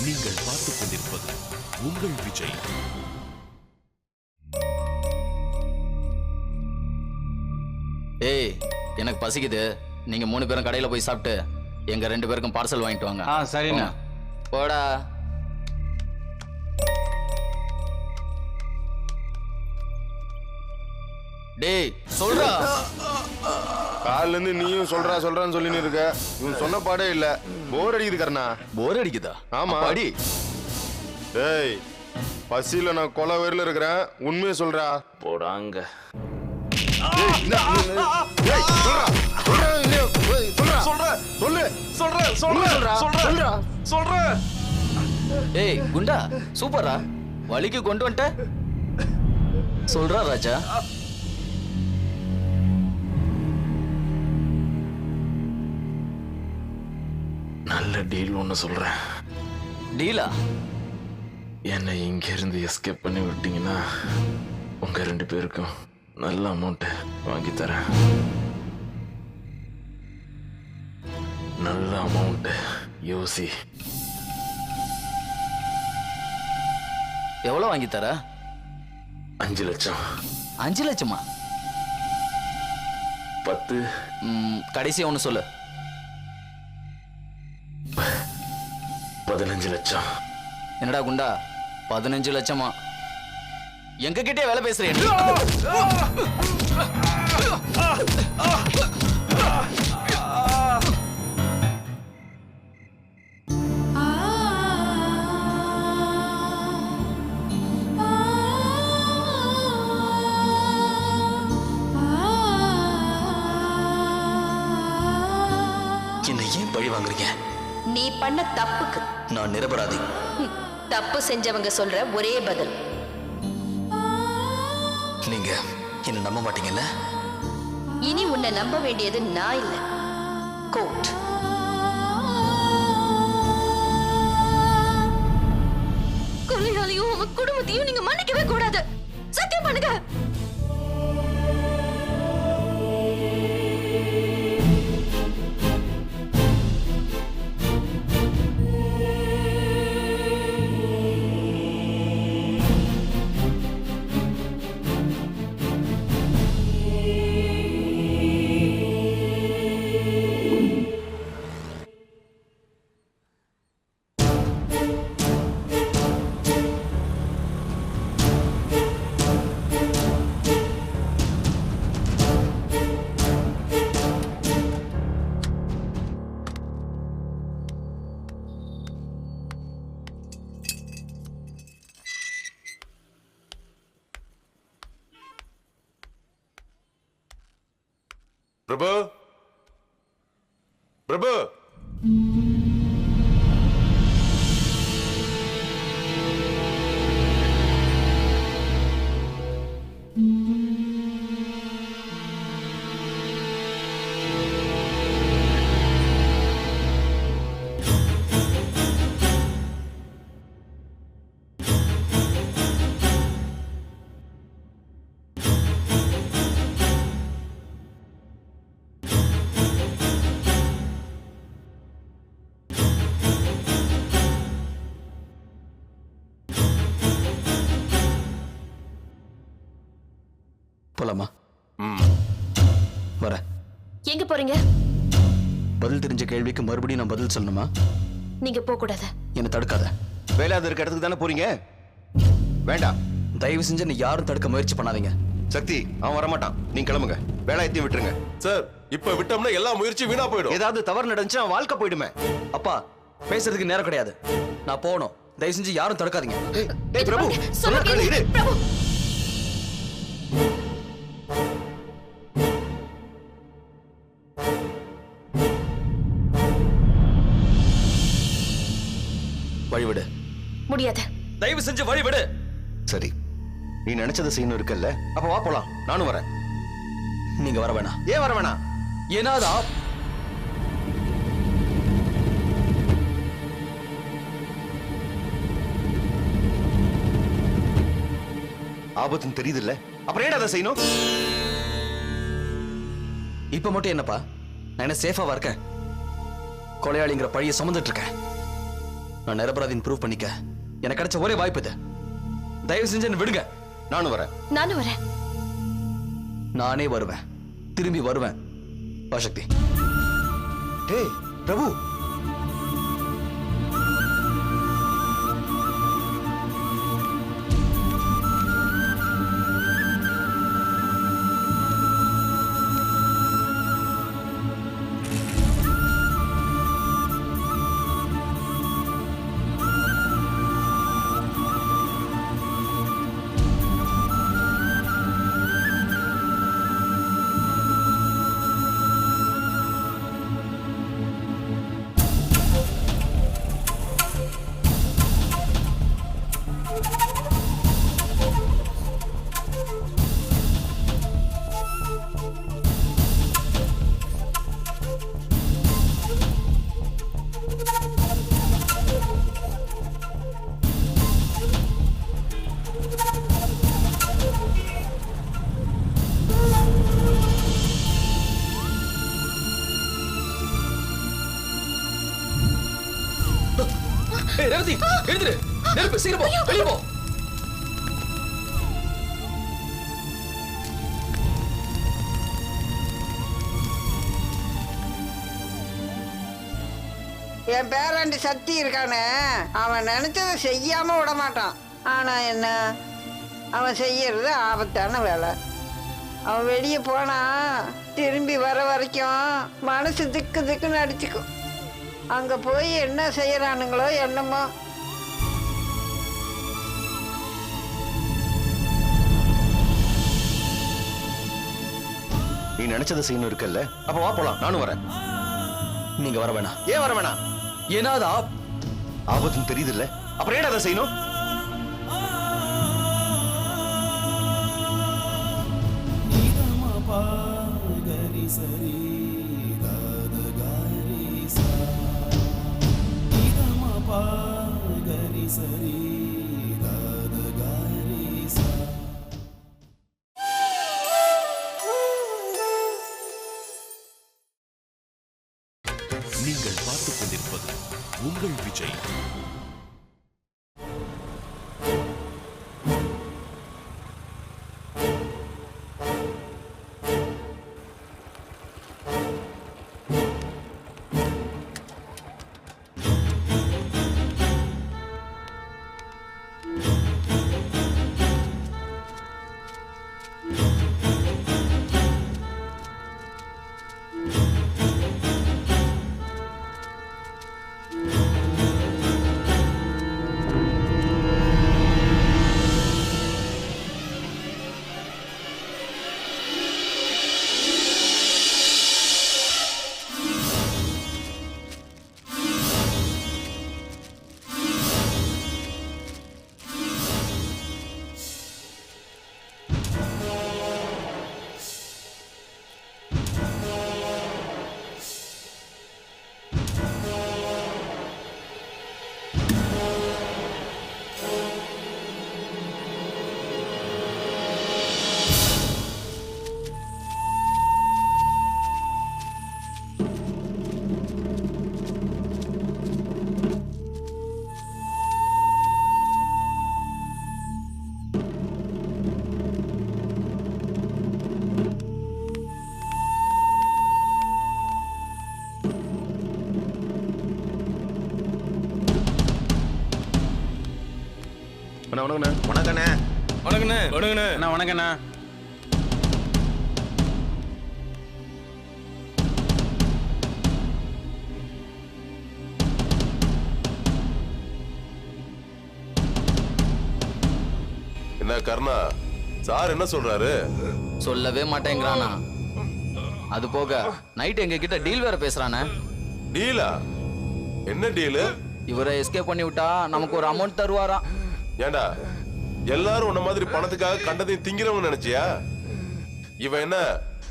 நீங்கள் பார்த்துக் கொண்டிருப்பது உங்கள் விஜய். ஏய், எனக்கு பசிக்குது. நீங்க 3 பேரும் கடையில போய் சாப்பிட்டு எங்க 2 பேருக்கும் பார்சல் வாங்கிட்டு வாங்க. சரிண்ணா. போடா. டேய் சொல்றா. காலைல இருந்து நீயும் சொல்றான்னு சொல்லின்னு இருக்க. இவன் சொன்ன பாடே இல்ல. போர் அடிக்குது கர்ணா. போர் அடிக்குதா? ஆமா. அடி. டேய், பசியில நான் கொலை வெறில இருக்கிறேன். உண்மையை சொல்றா. போடாங்க. ஏய் குண்டா, சூப்பரா. வலிக்கு கொண்டு வந்துட்ட. சொல்றா ராஜா. நல்ல டீல் ஒன்று சொல்றேன். டீலா? என்னை இங்க இருந்து எஸ்கேப் பண்ணி விட்டீங்கன்னா உங்க 2 பேருக்கும் நல்ல அமௌண்ட் வாங்கி தரேன். நல்ல அமௌண்ட். யோசி. எவ்வளவு வாங்கி தர? 5 லட்சம். 5 லட்சமா? 10. கடைசியா ஒண்ணு சொல்லு. 15 லட்சம். என்னடா குண்டா, 15 லட்சமா? எங்க கிட்டே வேலை பேசுறேன். என்னை ஏன் பழி வாங்குறீங்க? நீ பண்ண தப்புக்கு நான் நிரபராதி. தப்பு செஞ்சவங்க சொல்ற ஒரே பதில். நீங்க என்ன நம்ப மாட்டீங்கல்ல? இனி உன்னை நம்ப வேண்டியது நான் இல்ல, கோர்ட். கொலையாளியும் அவன் குடும்பத்தையும் நீங்க மன்னிக்கவே கூடாது. சத்தியம் பண்ணுங்க. பிரபு, பிரபு. போலாமா? வர. எங்க போறீங்க? பதில் தெரிஞ்ச கேள்விக்கு மறுபடியும் நான் பதில் சொல்லணுமா? நீங்க போக கூடாது. என்ன தடுக்காத. வேலாது இருக்க இடத்துக்கு தானே போறீங்க? வேண்டாம். தயவு செஞ்சு நீ யாரும் தடுக்க முயற்சி பண்ணாதீங்க. சக்தி, அவன் வரமாட்டான். நீங்க கிளம்புங்க. வேலாயத்தையும் விட்டுருங்க. சார், இப்ப விட்டோம்னா எல்லா முயற்சியும் வீணா போயிடும். ஏதாவது தவறு நடந்துச்சு அவன் வாழ்க்கை போயிடுமே. அப்பா, பேசுறதுக்கு நேரம் கிடையாது. நான் போகணும். தயவு செஞ்சு யாரும் தடுக்காதீங்க. டேய் பிரபு, சொல்ல சொன்னா கேளு. பிரபு. வழிவிடு. முடியாது. தயவு செஞ்சு வழிவிடு. சரி, நீ நினைச்சதை செய்யணும் இருக்கல்ல. அப்ப வா போலாம். நானும் வரேன். நீங்க வர வேணாம். ஏன் வர வேணாம்? ஏனாதா ஆபத்துன்னு தெரியுது இல்ல, அப்புறம் ஏன் அதை செய்யணும்? இப்ப மட்டும் என்னப்பா, நான் என்ன சேஃபாவா இருக்கேன்? கொலையாளிங்கிற பழிய சுமந்துட்டு இருக்கேன். நான் நிரபராதின்னு ப்ரூவ் பண்ணிக்க எனக்கு கிடைச்ச ஒரே வாய்ப்பு இது. தயவு செஞ்சு என்ன விடுங்க. நானும் வரேன். நானும் வரேன். நானே வருவேன், திரும்பி வருவேன். வா சக்தி. டேய் பிரபு, ஏய் ரேவதி, எழுந்திரு. நெருப்பு, சீக்கிரம் போ, வெளிய போ. என் பேராண்டி சக்தி இருக்கானே, அவன் நினைச்சதை செய்யாம விட மாட்டான். ஆனா என்ன, அவன் செய்யறது ஆபத்தான வேலை. அவன் வெளியே போனா திரும்பி வர வரைக்கும் மனசு திக்கு திக்குன்னு அடிச்சுக்கும். அங்க போய் என்ன செய்யறானுங்களோ என்னமோ. நீ நினைச்சதை செய்யணும் இருக்கல்ல, அப்ப வா போலாம். நானும் வரேன். நீங்க வர வேணாம். ஏன் வர வேணாம்? ஏன்னா அது ஆபத்துன்னு தெரியுது இல்ல, அப்புறம் ஏன் அதை செய்யணும்? நீங்கள் பார்த்துக் கொண்டிருப்பது உங்கள் விஜய். வணக்கண்ணே. வணக்கண்ணே. வணக்கண்ணே. வணக்கண்ணே. அண்ணா வணக்கண்ணா. என்ன கர்ணா, சார் என்ன சொல்றாரு? சொல்லவே மாட்டேங்கிறானா. அது போக நைட் எங்க கிட்ட டீல் வேற பேசுறானே. டீலா? என்ன டீலு? இவரை எஸ்கேப் பண்ணி விட்டா நமக்கு ஒரு அமௌண்ட் தருவாராம். ஏண்டா எல்லாரும் உன்ன மாதிரி பணத்துக்காக கண்டதையும் திங்கிறவங்க நினைச்சியா? இவன் என்ன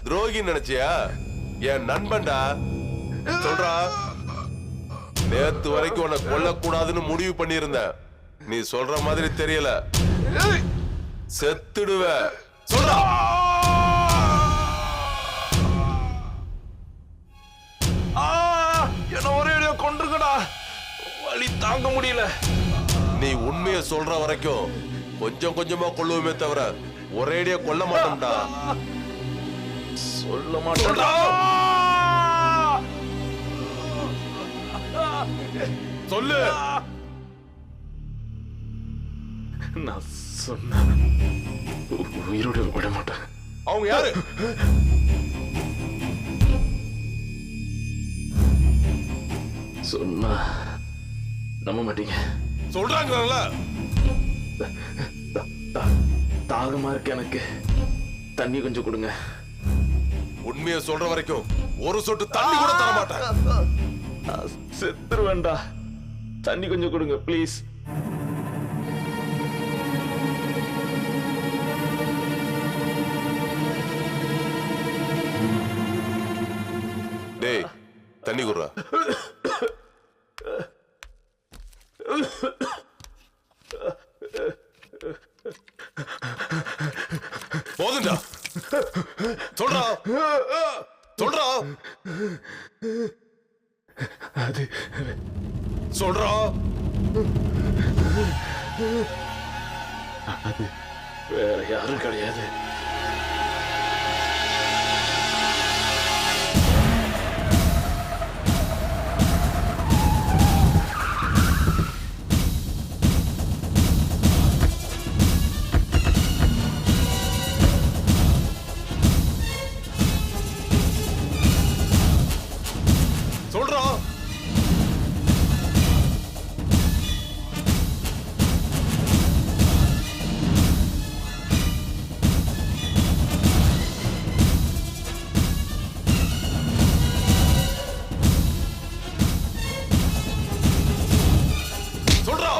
துரோகி நினைச்சியா? என் நண்பன்டா. சொல்றா, நேத்து வரைக்கும் உன்னை கொல்லக்கூடாதுன்னு முடிவு பண்ணியிருந்தேன். நீ சொல்ற மாதிரி தெரியல, செத்துடுவ. சொல்றா. என்ன ஒரே கொண்டிருக்கடா. வலி தாங்க முடியல. நீ உண்மையை சொல்ற வரைக்கும் கொஞ்சம் கொஞ்சமா கொள்ளுவோமே தவிர ஒரேடியா கொல்ல மாட்டோம்டா. சொல்ல மாட்டேன்டா. சொல்லு. நான் சொன்ன உயிரோட விட மாட்டேன். அவங்க யாரு? சொன்னா நம்ப மாட்டீங்க. சொல்றாங்கல்ல. தாகமா இருக்கு எனக்கு. தண்ணி கொஞ்சம் கொடுங்க. உண்மையை சொல்ற வரைக்கும் ஒரு சொட்டு தண்ணி கூட தர மாட்டேன். செத்துருவேண்டா. தண்ணி கொஞ்சம் கொடுங்க ப்ளீஸ். டேய் தண்ணி குடுறா. போதுண்டா. சொல்றா சொல்றா. அது சொல்றா. அது வேற யாரும் கிடையாது. சொல்றா. சொல்றா.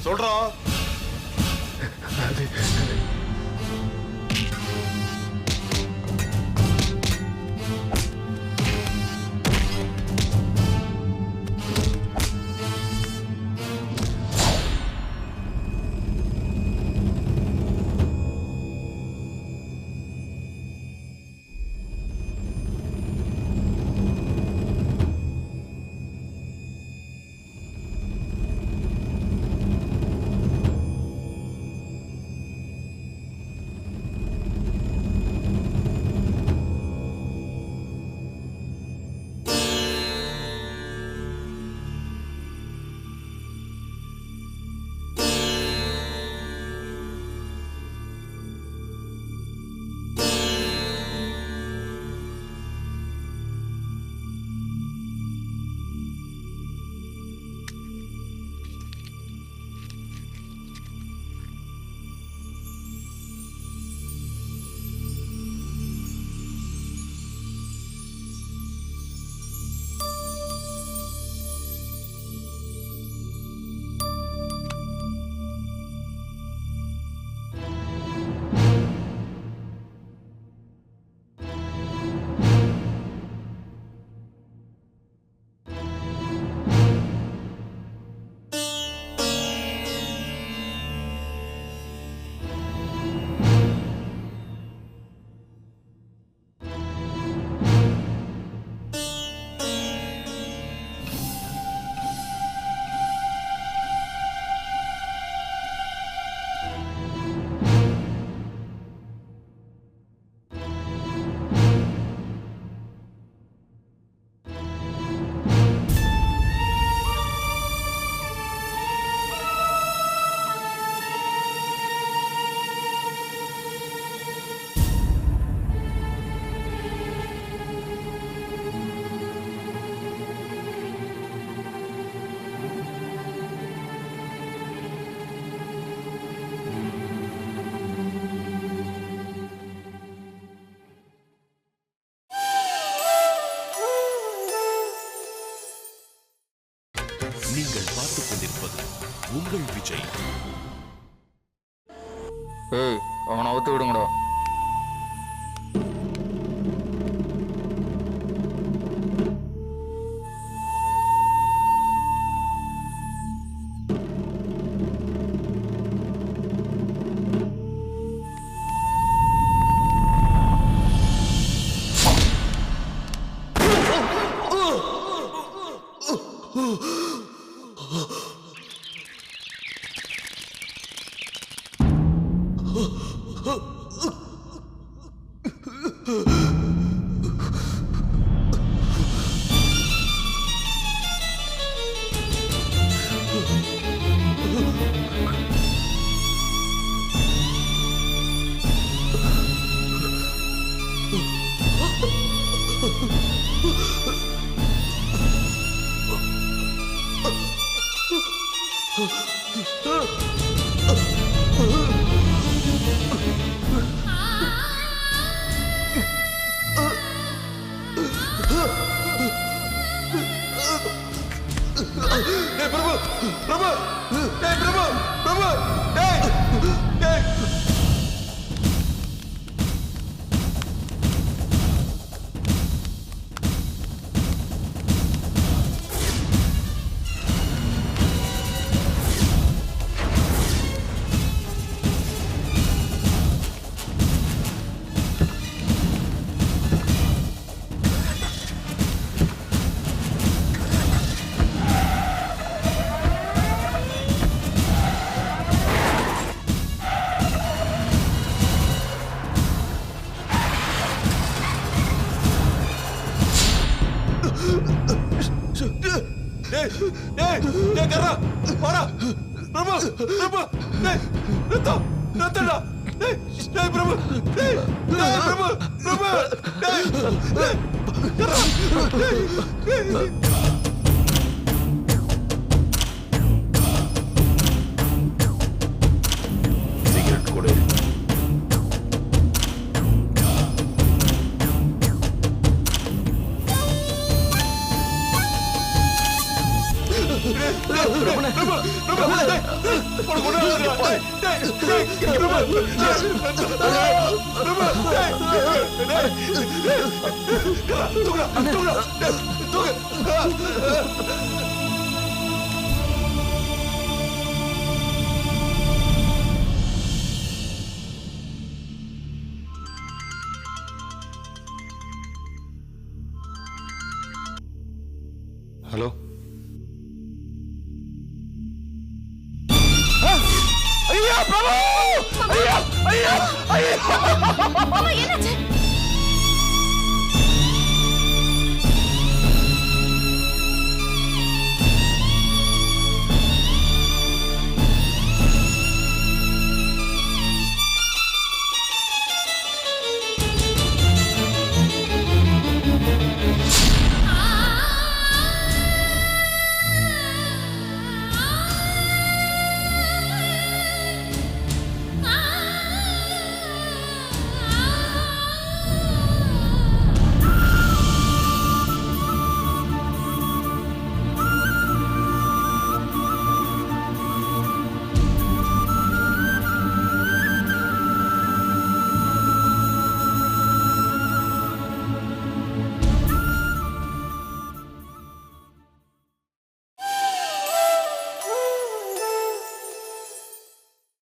சொல்றா. அது நீங்கள் பார்த்துக் கொண்டிருப்பது உங்கள் விஜய். ஏய் அவனை அவுத்து விடுங்கடா. ஏய் பிரபு பிரபு ஏய் பிரபு பிரபு ஏய் ஏய் ஏய் கர்ரா வாடா பிரபு பிரபு ஏய் நிறுத்தடா ஏய் பிரபு ஏய் பிரபு பிரபு ஏய் கர்ரா சிகரெட் கொடு ஹலோ என்னாச்சு